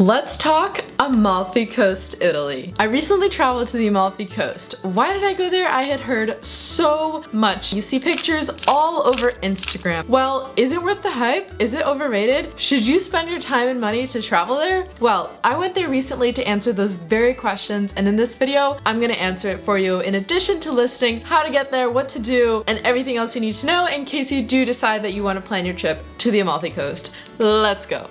Let's talk Amalfi Coast, Italy. I recently traveled to the Amalfi Coast. Why did I go there? I had heard so much. You see pictures all over Instagram. Well, is it worth the hype? Is it overrated? Should you spend your time and money to travel there? Well, I went there recently to answer those very questions, and in this video, I'm gonna answer it for you in addition to listing how to get there, what to do, and everything else you need to know in case you do decide that you want to plan your trip to the Amalfi Coast. Let's go.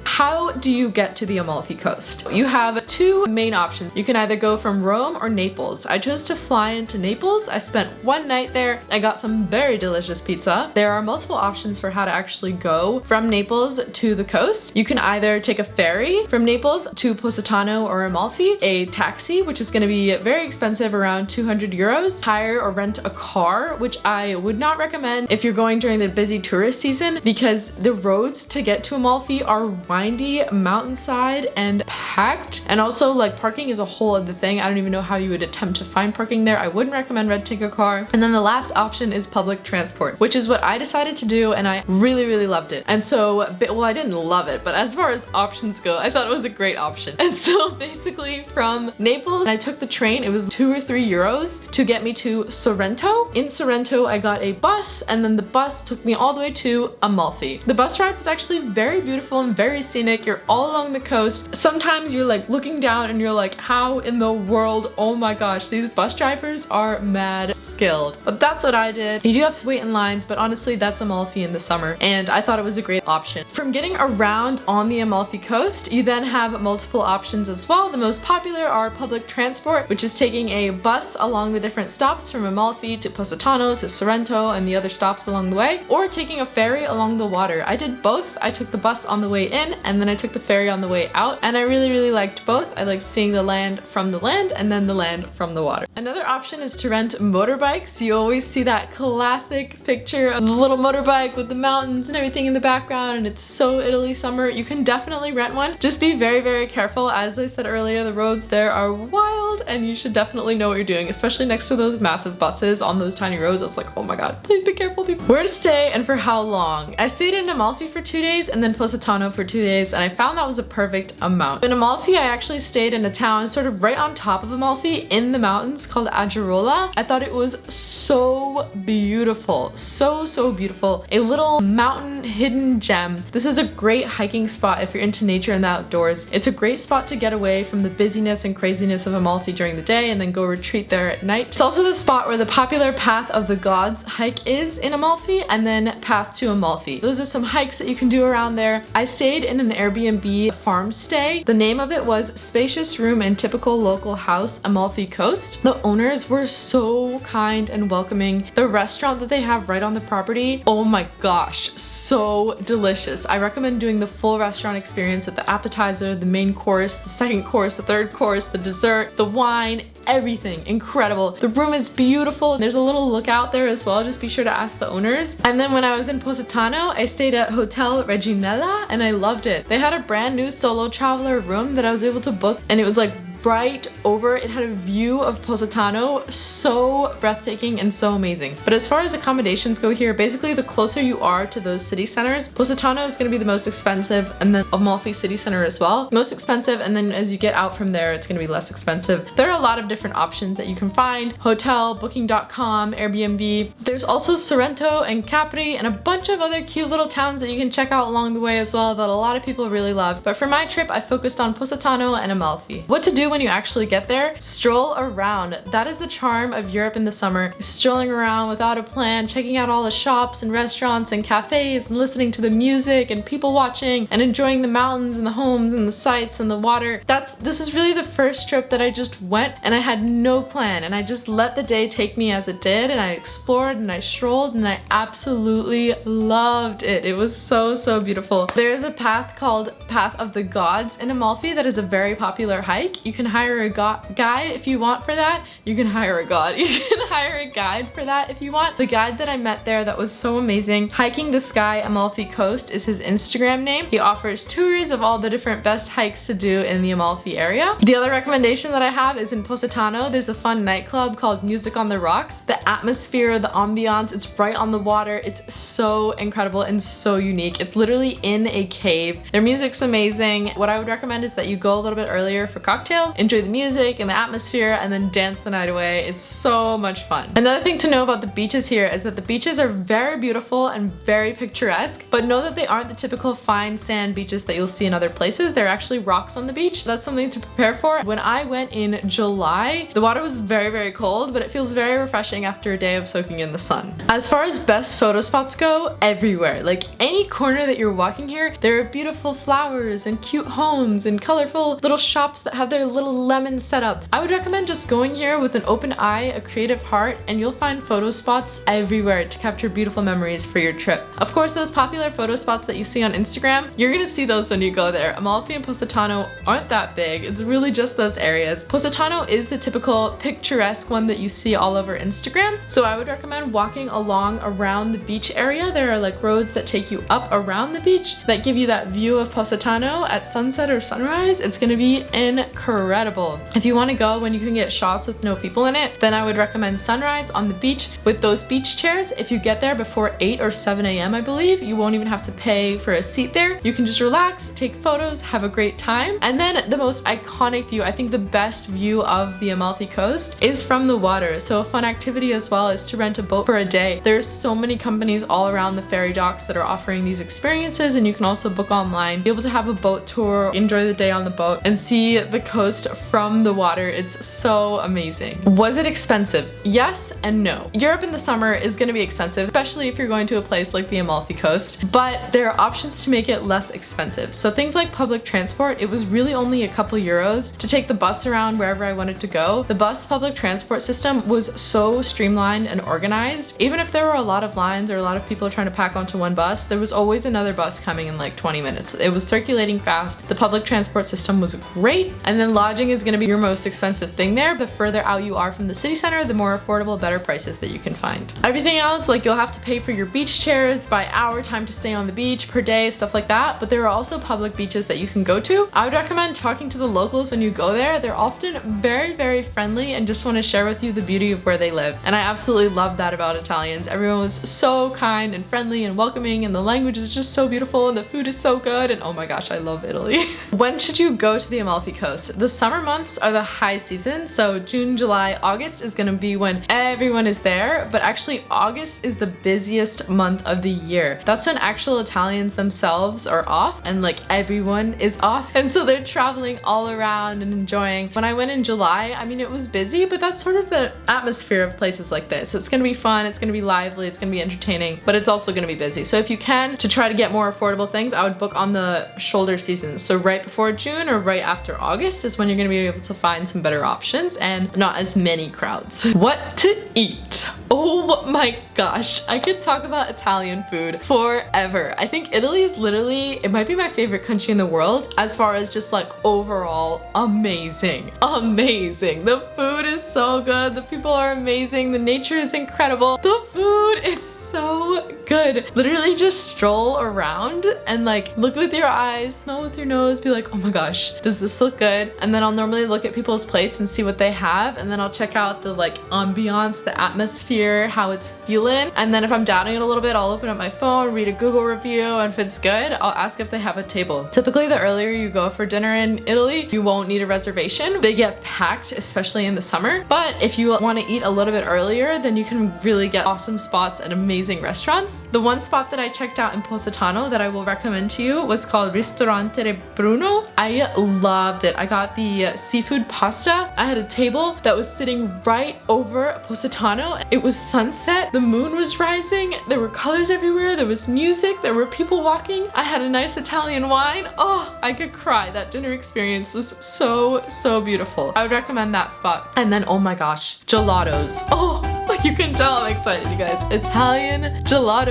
How do you get to the Amalfi Coast? You have two main options. You can either go from Rome or Naples. I chose to fly into Naples. I spent one night there. I got some very delicious pizza. There are multiple options for how to actually go from Naples to the coast. You can either take a ferry from Naples to Positano or Amalfi, a taxi, which is going to be very expensive, around 200 euros, hire or rent a car, which I would not recommend if you're going during the busy tourist season because the roads to get to Amalfi are windy, mountainside, and packed. And also, like, parking is a whole other thing. I don't even know how you would attempt to find parking there. I wouldn't recommend renting a car. And then the last option is public transport, which is what I decided to do, and I really loved it. And so, well, I didn't love it, but as far as options go, I thought it was a great option. And so basically from Naples, I took the train. It was 2 or 3 euros to get me to Sorrento. In Sorrento, I got a bus, and then the bus took me all the way to Amalfi. The bus ride was actually very beautiful and very scenic. You're all along the coast. Sometimes you're like looking down and you're like, how in the world? Oh my gosh, these bus drivers are mad skilled. But that's what I did. You do have to wait in lines, but honestly, that's Amalfi in the summer, and I thought it was a great option. From getting around on the Amalfi Coast, you then have multiple options as well. The most popular are public transport, which is taking a bus along the different stops from Amalfi to Positano to Sorrento and the other stops along the way, or taking a ferry along the water. I did both. I took the bus on the way in, and then I took the ferry on the way out, and I really liked both. I liked seeing the land from the land and then the land from the water. Another option is to rent motorbikes. You always see that classic picture of the little motorbike with the mountains and everything in the background, and it's so Italy summer. You can definitely rent one. Just be very careful. As I said earlier, the roads there are wild, and you should definitely know what you're doing, especially next to those massive buses on those tiny roads. I was like, oh my god, please be careful, people. Where to stay and for how long? I stayed in Amalfi for 2 days and then Positano for 2 days, and I found that was a perfect amount. In Amalfi, I actually stayed in a town sort of right on top of Amalfi in the mountains called Aggirola. I thought it was so beautiful. So beautiful. A little mountain hidden gem. This is a great hiking spot if you're into nature and the outdoors. It's a great spot to get away from the busyness and craziness of Amalfi during the day and then go retreat there at night. It's also the spot where the popular Path of the Gods hike is in Amalfi, and then Path to Amalfi. Those are some hikes that you can do around there. I stayed in an Airbnb farm stay. The name of it was Spacious Room and Typical Local House, Amalfi Coast. The owners were so kind and welcoming. The restaurant that they have right on the property, oh my gosh, so delicious. I recommend doing the full restaurant experience with the appetizer, the main course, the second course, the third course, the dessert, the wine, everything incredible. The room is beautiful. There's a little lookout there as well. Just be sure to ask the owners. And then when I was in Positano, I stayed at Hotel Reginella and I loved it. They had a brand new solo traveler room that I was able to book, and it was like right over. It had a view of Positano, so breathtaking and so amazing. But as far as accommodations go here, basically the closer you are to those city centers, Positano is going to be the most expensive, and then Amalfi city center as well, most expensive, and then as you get out from there, it's going to be less expensive. There are a lot of different options that you can find: hotel, booking.com, Airbnb. There's also Sorrento and Capri and a bunch of other cute little towns that you can check out along the way as well that a lot of people really love. But for my trip, I focused on Positano and Amalfi. What to do when you actually get there? Stroll around. That is the charm of Europe in the summer. Strolling around without a plan, checking out all the shops and restaurants and cafes and listening to the music and people watching and enjoying the mountains and the homes and the sights and the water. This was really the first trip that I just went and I had no plan, and I just let the day take me as it did, and I explored and I strolled and I absolutely loved it. It was so beautiful. There is a path called Path of the Gods in Amalfi that is a very popular hike. You can hire a guide if you want for that. You can hire a god. You can hire a guide for that if you want. The guide that I met there that was so amazing, Hiking the Sky Amalfi Coast is his Instagram name. He offers tours of all the different best hikes to do in the Amalfi area. The other recommendation that I have is in Positano. There's a fun nightclub called Music on the Rocks. The atmosphere, the ambiance, it's right on the water. It's so incredible and so unique. It's literally in a cave. Their music's amazing. What I would recommend is that you go a little bit earlier for cocktails, enjoy the music and the atmosphere, and then dance the night away. It's so much fun. Another thing to know about the beaches here is that the beaches are very beautiful and very picturesque, but know that they aren't the typical fine sand beaches that you'll see in other places. They're actually rocks on the beach. That's something to prepare for. When I went in July, the water was very, very cold, but it feels very refreshing after a day of soaking in the sun. As far as best photo spots go, everywhere. Like any corner that you're walking here, there are beautiful flowers and cute homes and colorful little shops that have their little lemons set up. I would recommend just going here with an open eye, a creative heart, and you'll find photo spots everywhere to capture beautiful memories for your trip. Of course, those popular photo spots that you see on Instagram, you're gonna see those when you go there. Amalfi and Positano aren't that big. It's really just those areas. Positano is the typical picturesque one that you see all over Instagram. So I would recommend walking along around the beach area. There are like roads that take you up around the beach that give you that view of Positano at sunset or sunrise. It's gonna be incredible. If you wanna go when you can get shots with no people in it, then I would recommend sunrise on the beach with those beach chairs. If you get there before 8 or 7 a.m. I believe, you won't even have to pay for a seat there. You can just relax, take photos, have a great time. And then the most iconic view, I think the best view of the Amalfi Coast is from the water. So a fun activity as well is to rent a boat for a day. There's so many companies all around the ferry docks that are offering these experiences, and you can also book online, be able to have a boat tour, enjoy the day on the boat, and see the coast from the water. It's so amazing. Was it expensive? Yes and no. Europe in the summer is going to be expensive, especially if you're going to a place like the Amalfi Coast, but there are options to make it less expensive. So things like public transport, it was really only a couple euros to take the bus around wherever I wanted to go. The bus public transport system was so streamlined and organized. Even if there were a lot of lines or a lot of people trying to pack onto one bus, there was always another bus coming in like 20 minutes. It was circulating fast. The public transport system was great. And then lodging is going to be your most expensive thing there. The further out you are from the city center, the more affordable, better prices that you can find. Everything else, like you'll have to pay for your beach chairs by hour, time to stay on the beach, per day, stuff like that. But there are also public beaches that you can go to. I would recommend talking to the locals when you go there. They're often very, very friendly and just want to share with you the beauty of where they live. And I absolutely love that about Italians. Everyone was so kind and friendly and welcoming, and the language is just so beautiful, and the food is so good, and oh my gosh, I love Italy. When should you go to the Amalfi Coast? The summer months are the high season, so June, July, August is gonna be when everyone is there, but actually August is the busiest month of the year. That's when actual Italians themselves are off, and like everyone is off, and so they're traveling all around and enjoying. When I went in July, I mean, it was busy, but that's sort of the atmosphere of places like this. It's gonna be fun, it's gonna be lively, it's gonna be entertaining, but it's also gonna be busy. So if you can, to try to get more affordable things, I would book on the shoulder season. So right before June or right after August is when you're gonna be able to find some better options and not as many crowds. What to eat? Oh my gosh, I could talk about Italian food forever. I think Italy is literally, it might be my favorite country in the world as far as just like overall amazing. Amazing. The food is so good. The people are amazing. The nature is incredible. The food, it's so good. Literally just stroll around and like look with your eyes, smell with your nose, be like, oh my gosh, does this look good? And then I'll normally look at people's plates and see what they have, and then I'll check out the like ambiance, the atmosphere, how it's feeling. And then if I'm doubting it a little bit, I'll open up my phone, read a Google review, and if it's good, I'll ask if they have a table. Typically the earlier you go for dinner in Italy, you won't need a reservation. They get packed, especially in the summer. But if you want to eat a little bit earlier, then you can really get awesome spots at amazing restaurants. The one spot that I checked out in Positano that I will recommend to you was called Ristorante Bruno. I loved it. I got the seafood pasta. I had a table that was sitting right over Positano. It was sunset, the moon was rising, there were colors everywhere, there was music, there were people walking. I had a nice Italian wine. Oh, I could cry. That dinner experience was so beautiful. I would recommend that spot. And then, oh my gosh, gelatos. Oh, like you can tell I'm excited, you guys. Italian gelatos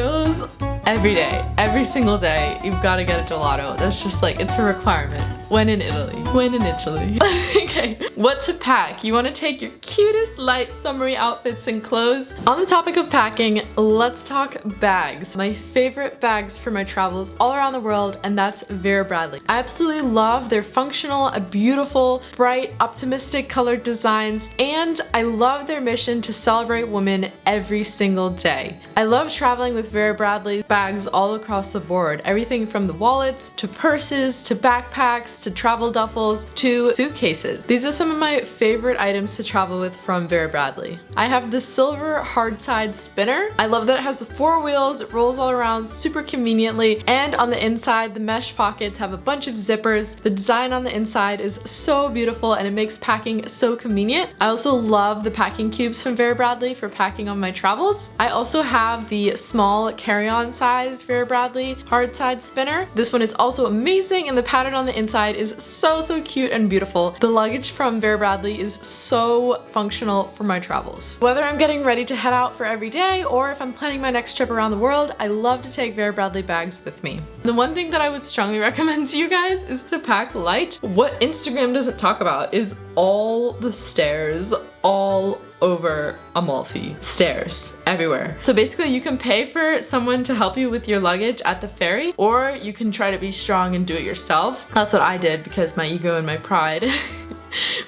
every day, every single day. You've got to get a gelato. That's just like, it's a requirement. When in Italy. When in Italy. Okay, what to pack? You want to take your cutest light summery outfits and clothes. On the topic of packing, let's talk bags. My favorite bags for my travels all around the world, and that's Vera Bradley. I absolutely love their functional, beautiful, bright, optimistic colored designs, and I love their mission to celebrate women every single day. I love traveling with Vera Bradley bags all across the board. Everything from the wallets, to purses, to backpacks, to travel duffels, to suitcases. These are some of my favorite items to travel with from Vera Bradley. I have the silver hard side spinner. I love that it has the 4 wheels, it rolls all around super conveniently, and on the inside the mesh pockets have a bunch of zippers. The design on the inside is so beautiful and it makes packing so convenient. I also love the packing cubes from Vera Bradley for packing on my travels. I also have the small carry-on sized Vera Bradley hard side spinner. This one is also amazing and the pattern on the inside is so cute and beautiful. The luggage from Vera Bradley is so functional for my travels. Whether I'm getting ready to head out for every day or if I'm planning my next trip around the world, I love to take Vera Bradley bags with me. The one thing that I would strongly recommend to you guys is to pack light. What Instagram doesn't talk about is all the stairs all over Amalfi. Stairs everywhere. So basically you can pay for someone to help you with your luggage at the ferry, or you can try to be strong and do it yourself. That's what I did because my ego and my pride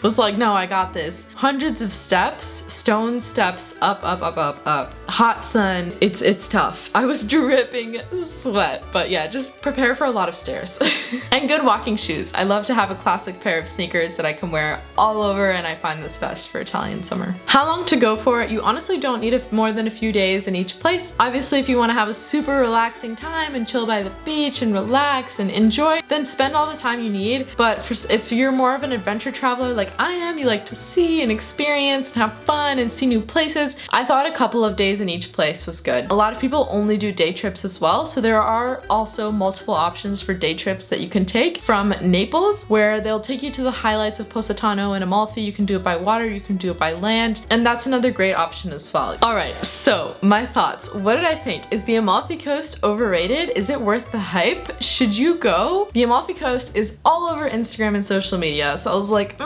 was like, no, I got this. Hundreds of steps, stone steps, up. Hot sun, it's tough. I was dripping sweat, but yeah, just prepare for a lot of stairs. And good walking shoes. I love to have a classic pair of sneakers that I can wear all over, and I find this best for Italian summer. How long to go for? You honestly don't need more than a few days in each place. Obviously, if you want to have a super relaxing time and chill by the beach and relax and enjoy, then spend all the time you need. But if you're more of an adventure traveler like I am, you like to see and experience and have fun and see new places, I thought a couple of days in each place was good. A lot of people only do day trips as well, so there are also multiple options for day trips that you can take from Naples, where they'll take you to the highlights of Positano and Amalfi. You can do it by water, you can do it by land, and that's another great option as well. Alright, so my thoughts. What did I think? Is the Amalfi Coast overrated? Is it worth the hype? Should you go? The Amalfi Coast is all over Instagram and social media, so I was like,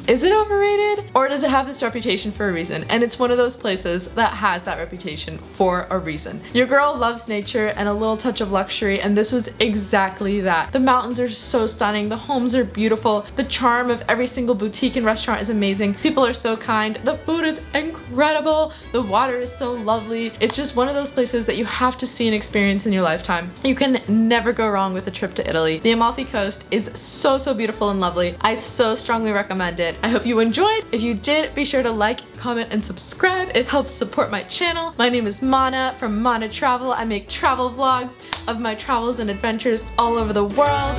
is it overrated? Or does it have this reputation for a reason? And it's one of those places that has that reputation for a reason. Your girl loves nature and a little touch of luxury, and this was exactly that. The mountains are so stunning, the homes are beautiful, the charm of every single boutique and restaurant is amazing, people are so kind, the food is incredible, the water is so lovely. It's just one of those places that you have to see and experience in your lifetime. You can never go wrong with a trip to Italy. The Amalfi Coast is so beautiful and lovely. I so strongly recommend it. I hope you enjoyed. If you did, be sure to like, comment, and subscribe. It helps support my channel. My name is Mahna from Mahna Travel. I make travel vlogs of my travels and adventures all over the world.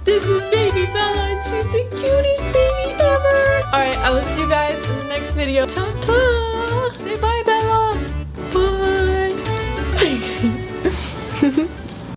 This is baby Bella and she's the cutest baby ever. Alright, I will see you guys in the next video. Ta-ta! Say bye, Bella! Bye!